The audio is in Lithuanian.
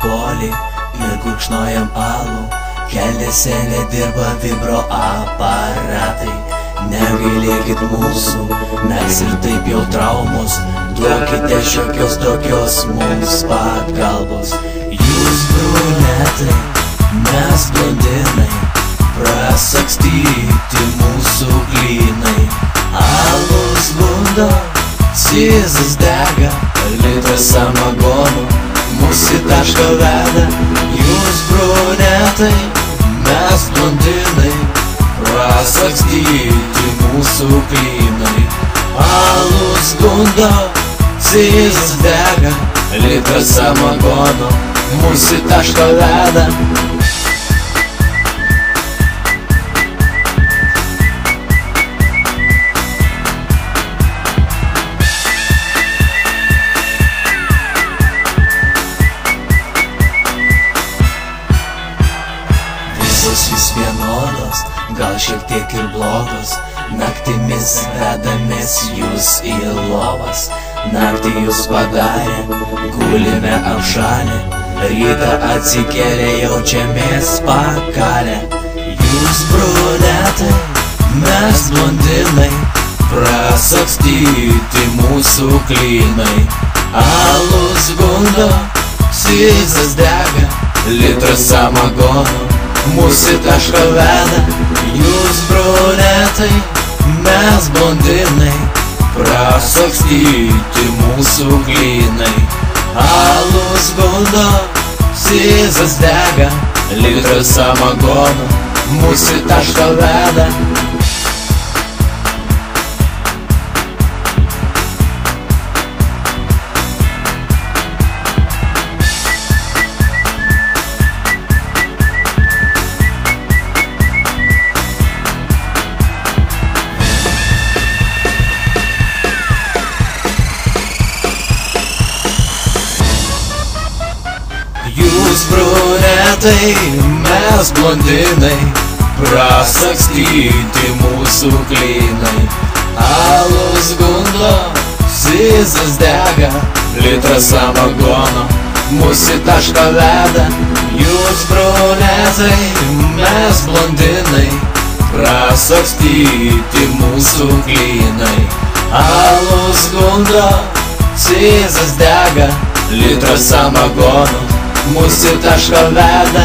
polį ir gurkšnojam alų. Kelnėse nedirba vibro aparatai. Negailėkit mūsų, mes ir taip jau traumos. Duokite šiokios tokios mums pagalbos. Jūs brunetai, mes blondinai, prasakstyti mūsų klynai. Alus gundo, cizas dega, litras samagonų mus į tašką veda. Jūs brunetai, mes blondinai, prasakstyti mūsų klynai. Alus gundo, cizas dega, litras samagonų mus į tašką veda. Vis vienodos, gal šiek tiek ir blogos. Naktimis vedamės jūs į lovas. Naktį jūs padarė, gulime apšalę. Rytą atsikėlė, jaučiamės pakalę. Jūs brunetai, mes blondinai, prasakstyti mūsų klynai. Alus gundo, cizas dega, litras samagonų mus į tašką veda. Jūs brunetai, mes blondinai, prasakstyti mūsų klynai. Alus gundo, cizas dega, litras samagonų mus į tašką veda. Jūs brunetai, mes blondinai, prasakstyti mūsų klynai. Alus gundo, cizas dega, litras samagono mus į tašką veda. Jūs brunetai, mes blondinai, prasakstyti mūsų klynai. Alus gundo, cizas dega, litras samagono mus į tašką veda.